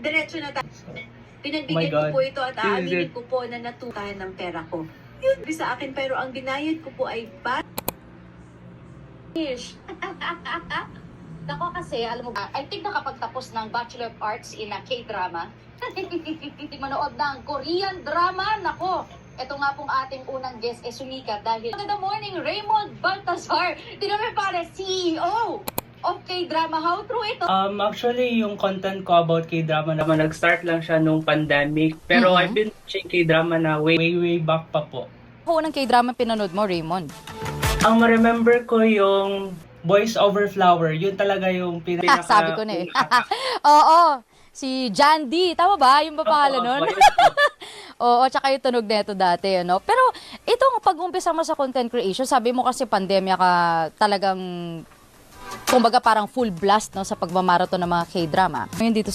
Diretso na tayo. Oh Pinagbigyan ko po ito at aaminin ko po na natutuhan ng pera ko. Yun sa akin, pero ang binayad ko po ay Ako kasi, alam mo ba, I think nakapagtapos ng Bachelor of Arts in a K-drama. Manood ng Korean drama, nako. Ito nga pong ating unang guest ay sumikat dahil Good morning, Raymond Baltazar. Tinamay pare, CEO of K-drama. How true ito? Actually, yung content ko about K-drama naman, nag-start lang siya nung pandemic. Pero I've been watching K-drama na way back pa po. Ako unang K-drama pinanood mo, Raymond. Ang ma-remember ko yung Boys Over Flower. Yun talaga yung pinaka... Sabi ko na eh. Oo, si John D. Tama ba? Yung ba pangalan nun? Oo, tsaka yung tunog neto dati. Ano? Pero itong pag-umpisa mo sa content creation, sabi mo kasi pandemya ka talagang, kumbaga parang full blast no, sa pagmamarathon ng mga K-drama. Ngayon dito